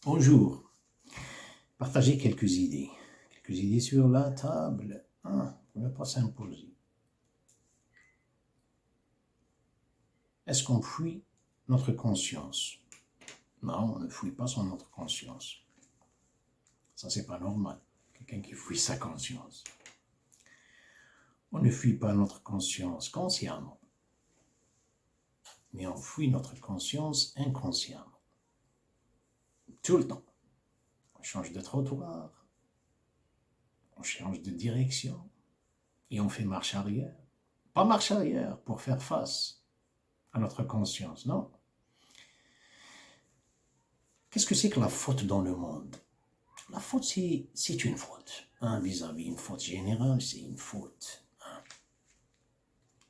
Bonjour. Partagez quelques idées. Quelques idées sur la table. Pour ne pas s'imposer. Est-ce qu'on fuit notre conscience? Non, on ne fuit pas notre conscience. Ça, c'est pas normal. Quelqu'un qui fuit sa conscience. On ne fuit pas notre conscience consciemment. Mais on fuit notre conscience inconsciemment. Tout le temps. On change de trottoir. On change de direction. Et on fait marche arrière. Pas marche arrière pour faire face à notre conscience, non. Qu'est-ce que c'est que la faute dans le monde? La faute, c'est une faute. Vis-à-vis une faute générale, c'est une faute.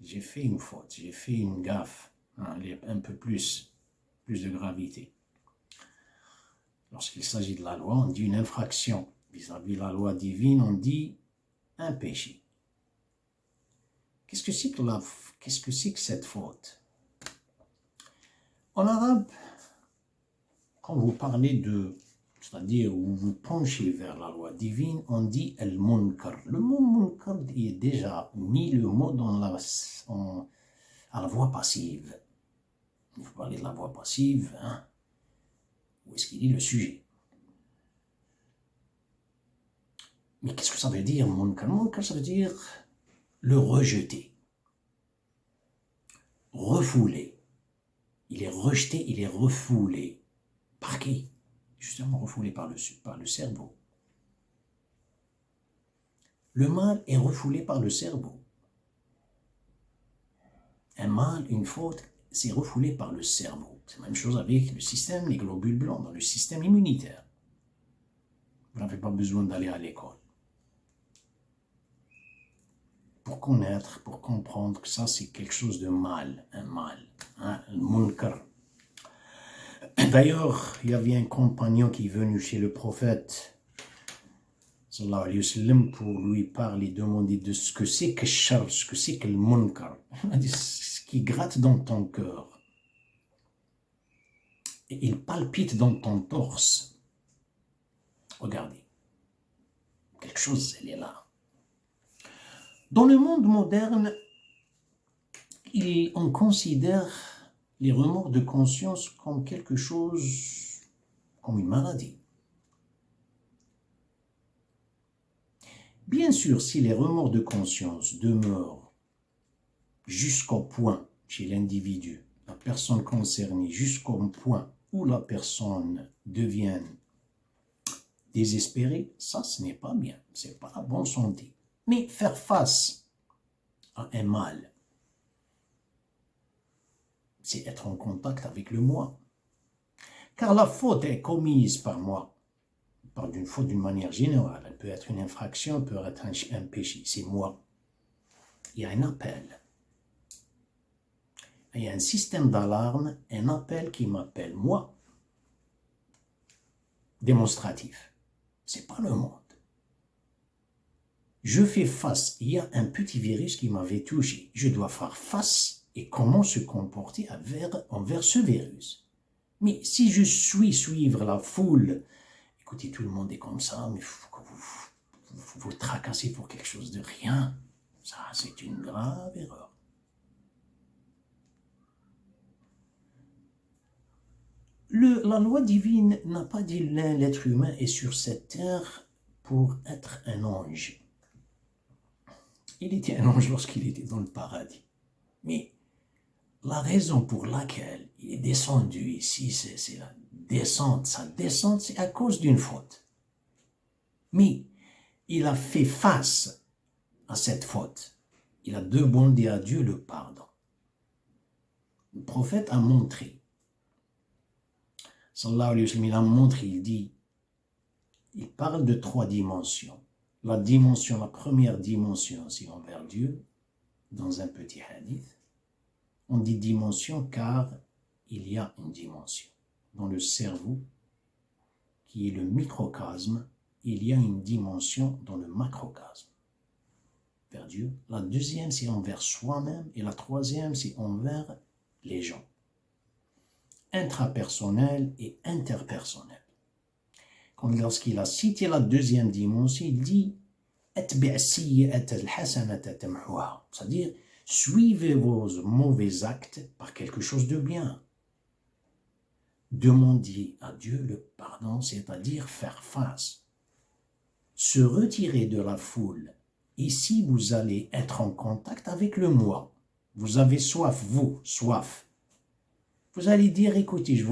J'ai fait une faute, j'ai fait une gaffe. Un peu plus de gravité. Lorsqu'il s'agit de la loi, on dit une infraction. Vis-à-vis la loi divine, on dit un péché. Qu'est-ce que c'est que cette faute? En arabe, quand vous parlez c'est-à-dire où vous penchez vers la loi divine, on dit al-munkar. Le mot munkar est déjà mis le mot à la voix passive. Vous parlez de la voix passive, où est-ce qu'il est le sujet? Mais qu'est-ce que ça veut dire, munkar? Munkar, ça veut dire le rejeter, refouler. Il est rejeté, il est refoulé. Par qui? Justement refoulé par le cerveau. Le mal est refoulé par le cerveau. Un mal, une faute, c'est refoulé par le cerveau. C'est la même chose avec le système, les globules blancs, dans le système immunitaire. Vous n'avez pas besoin d'aller à l'école. Pour connaître, pour comprendre que ça, c'est quelque chose de mal, un mal, le munkar. D'ailleurs, il y avait un compagnon qui est venu chez le prophète sallallahu alayhi wa sallam pour lui parler, demander de ce que c'est que shar, ce que c'est que le munkar. Ce qui gratte dans ton cœur. Et il palpite dans ton torse. Regardez. Quelque chose, elle est là. Dans le monde moderne, on considère les remords de conscience comme quelque chose, comme une maladie. Bien sûr, si les remords de conscience demeurent jusqu'au point, chez l'individu, la personne concernée, jusqu'au point où la personne devient désespérée, ça, ce n'est pas bien, c'est pas la bonne santé. Mais faire face à un mal, c'est être en contact avec le moi. Car la faute est commise par moi. On parle d'une faute d'une manière générale. Elle peut être une infraction, elle peut être un péché. C'est moi. Il y a un appel. Il y a un système d'alarme, un appel qui m'appelle moi. Démonstratif. C'est pas le monde. Je fais face. Il y a un petit virus qui m'avait touché. Je dois faire face et comment se comporter envers ce virus. Mais si je suivre la foule, écoutez, tout le monde est comme ça, mais vous tracassez pour quelque chose de rien. Ça, c'est une grave erreur. La loi divine n'a pas dit l'être humain est sur cette terre pour être un ange. Il était un ange lorsqu'il était dans le paradis. Mais la raison pour laquelle il est descendu ici, c'est la descente. Sa descente, c'est à cause d'une faute. Mais il a fait face à cette faute. Il a demandé à Dieu le pardon. Le prophète a montré. Sallallahu alayhi wa sallam, il a montré, il parle de 3 dimensions. La première dimension, c'est envers Dieu, dans un petit hadith. On dit dimension car il y a une dimension. Dans le cerveau, qui est le microcosme, il y a une dimension dans le macrocosme. Vers Dieu. La deuxième, c'est envers soi-même. Et la troisième, c'est envers les gens. Intrapersonnel et interpersonnel. lorsqu'il a cité la deuxième dimension, il dit c'est-à-dire, suivez vos mauvais actes par quelque chose de bien. Demandez à Dieu le pardon, c'est-à-dire faire face. Se retirer de la foule. Ici, vous allez être en contact avec le moi. Vous avez soif, soif. Vous allez dire, écoutez,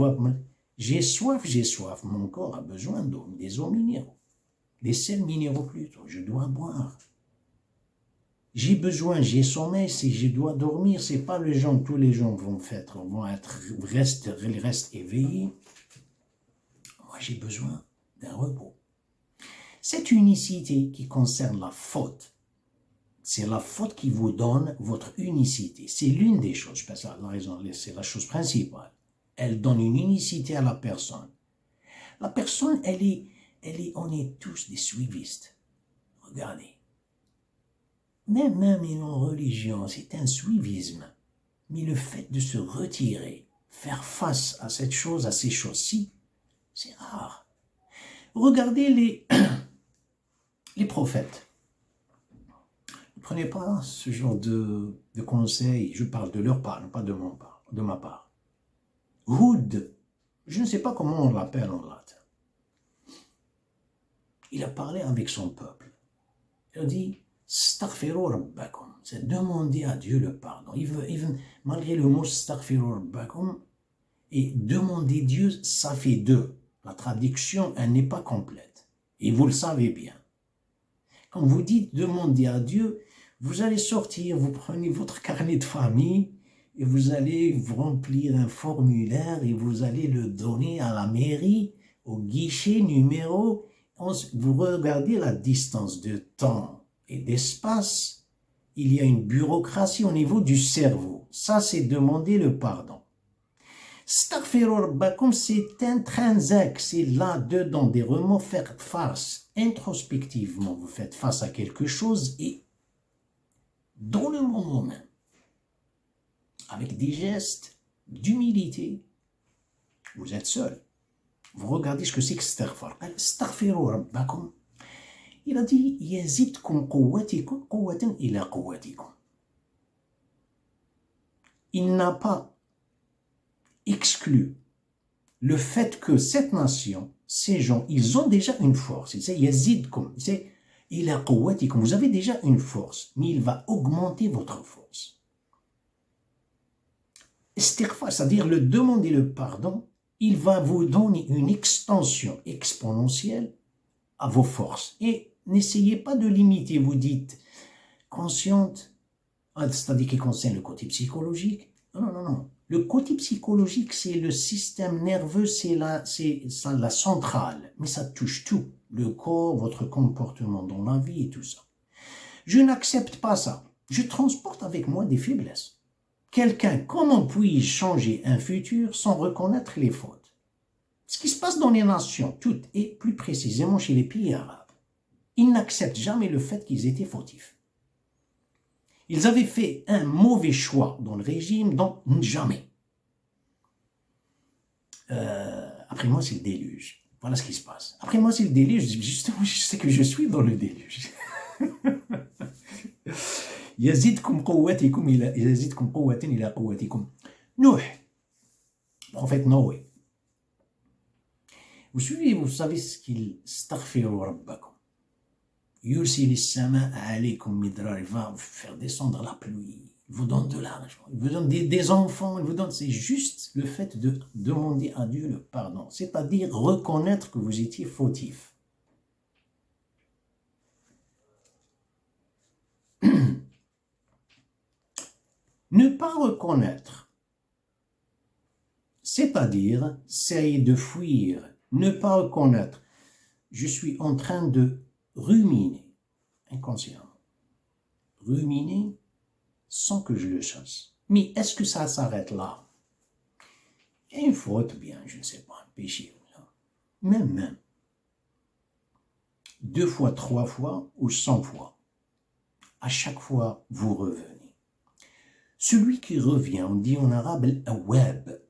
j'ai soif, mon corps a besoin d'eau, des eaux minéraux, des sels minéraux plutôt, je dois boire. J'ai sommeil, si je dois dormir, c'est pas tous les gens restent éveillés. Moi, j'ai besoin d'un repos. Cette unicité qui concerne la faute, c'est la faute qui vous donne votre unicité. C'est l'une des choses, parce que la raison, c'est la chose principale. Elle donne une unicité à la personne. La personne, on est tous des suivistes. Regardez. Même en religion, c'est un suivisme. Mais le fait de se retirer, faire face à cette chose, à ces choses-ci, c'est rare. Regardez les prophètes. Ne prenez pas ce genre de conseils. Je parle de leur part, pas de ma part. Hud, je ne sais pas comment on l'appelle en latin. Il a parlé avec son peuple. Il a dit Astaghfiru rabbakum, c'est demander à Dieu le pardon. Il veut, malgré le mot Astaghfiru rabbakum, et demander Dieu, ça fait deux. La traduction, elle n'est pas complète. Et vous le savez bien. Quand vous dites demander à Dieu, vous allez sortir, vous prenez votre carnet de famille et vous allez vous remplir un formulaire et vous allez le donner à la mairie, au guichet numéro. Vous regardez la distance de temps et d'espace. Il y a une bureaucratie au niveau du cerveau. Ça, c'est demander le pardon. Astaghfiru rabbakum, c'est intrinsèque, c'est là-dedans des remords, faire face introspectivement. Vous faites face à quelque chose et dans le moment même, avec des gestes d'humilité, vous êtes seul. Vous regardez ce que c'est que Astaghfiru rabbakum. Il a dit yazidkum quwwatikum quwwatan ila quwwatikum. Il n'a pas exclu le fait que cette nation, ces gens, ils ont déjà une force. Il sait yazidkum, il sait ila quwwatikum. Vous avez déjà une force, mais il va augmenter votre force. Istighfar, c'est-à-dire le demander le pardon, il va vous donner une extension exponentielle à vos forces. Et n'essayez pas de limiter, vous dites consciente, c'est-à-dire qui concerne le côté psychologique. Non. Le côté psychologique, c'est le système nerveux, c'est la centrale, mais ça touche tout, le corps, votre comportement dans la vie et tout ça. Je n'accepte pas ça. Je transporte avec moi des faiblesses. Comment puis-je changer un futur sans reconnaître les fautes? Ce qui se passe dans les nations, toutes, et plus précisément chez les pays arabes, ils n'acceptent jamais le fait qu'ils étaient fautifs. Ils avaient fait un mauvais choix dans le régime, donc jamais. Après moi, c'est le déluge. Voilà ce qui se passe. Après moi, c'est le déluge. Justement, je sais que je suis dans le déluge. Yazidkum quwwatikum ila quwwatikum. Nuh, prophète Noé. Vous savez ce qu'il astaghfiru rabbakum. Yursil as-sama alaykum midrar, il va vous faire descendre la pluie, il vous donne de l'argent, il vous donne des enfants, c'est juste le fait de demander à Dieu le pardon, c'est-à-dire reconnaître que vous étiez fautif. Ne pas reconnaître, c'est-à-dire essayer de fuir, ne pas reconnaître. Je suis en train de ruminer, inconsciemment. Ruminer sans que je le chasse. Mais est-ce que ça s'arrête là? Il y a une faute, bien, je ne sais pas, un péché. Même. 2 fois, 3 fois ou 100 fois. À chaque fois, vous revenez. Celui qui revient, on dit en arabe al-awwab.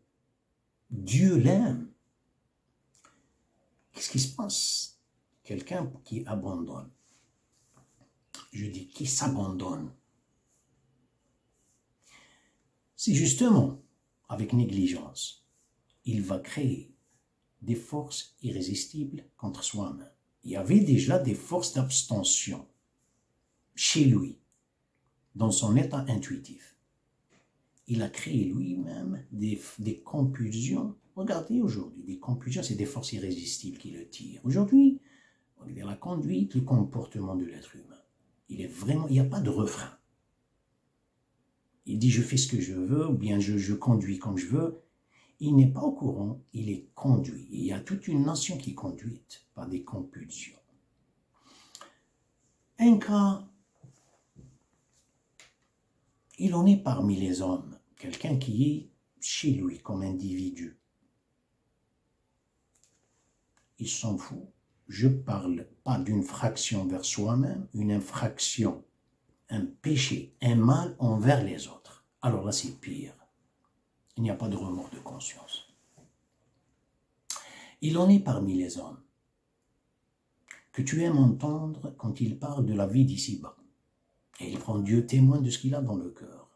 Dieu l'aime. Qu'est-ce qui se passe? Quelqu'un qui abandonne. Je dis qui s'abandonne. C'est justement avec négligence, il va créer des forces irrésistibles contre soi-même. Il y avait déjà des forces d'abstention chez lui, dans son état intuitif. Il a créé lui-même des compulsions. Regardez aujourd'hui, des compulsions, c'est des forces irrésistibles qui le tirent. Aujourd'hui, la conduite, le comportement de l'être humain, il n'y a pas de refrain. Il dit je fais ce que je veux, ou bien je conduis comme je veux. Il n'est pas au courant, il est conduit. Il y a toute une nation qui est conduite par des compulsions. Un cas, il en est parmi les hommes, quelqu'un qui est chez lui comme individu. Il s'en fout. Je ne parle pas d'une fraction vers soi-même, une infraction, un péché, un mal envers les autres. Alors là, c'est pire. Il n'y a pas de remords de conscience. Il en est parmi les hommes que tu aimes entendre quand il parle de la vie d'ici-bas. Et il prend Dieu témoin de ce qu'il a dans le cœur.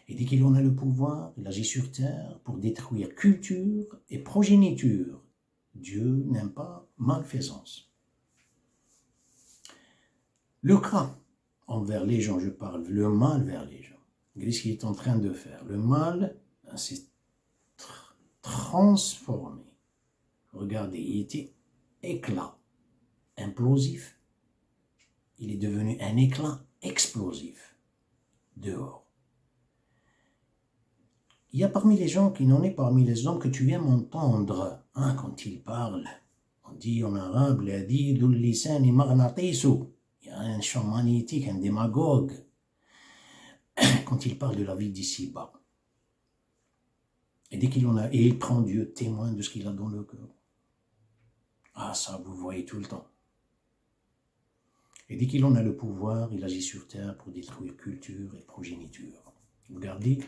Et dès qu'il en a le pouvoir, il agit sur terre pour détruire culture et progéniture. Dieu n'aime pas malfaisance. Le cas envers les gens, je parle, le mal vers les gens. Qu'est-ce qu'il est en train de faire? Le mal, c'est transformé. Regardez, il était éclat, implosif. Il est devenu un éclat explosif dehors. Il y a parmi les gens qui n'en est parmi les hommes que tu aimes entendre quand ils parlent. On dit en arabe, il y a un champ magnétique, un démagogue, quand il parle de la vie d'ici-bas. Et dès qu'il en a, et il prend Dieu témoin de ce qu'il a dans le cœur. Ah, ça, vous voyez tout le temps. Et dès qu'il en a le pouvoir, il agit sur terre pour détruire culture et progéniture. Regardez,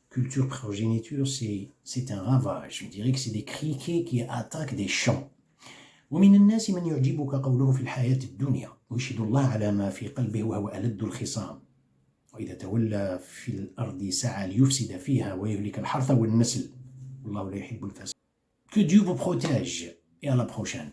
culture, progéniture, c'est un ravage. Je dirais que c'est des criquets qui attaquent des champs. ومن الناس من يعجبك قوله في الحياة الدنيا ويشهد الله على ما في قلبه وهو ألد الخصام وإذا تولى في الأرض سعى ليفسد فيها ويهلك الحرث والنسل والله لا يحب الفساد. Que Dieu vous protège et à la prochaine.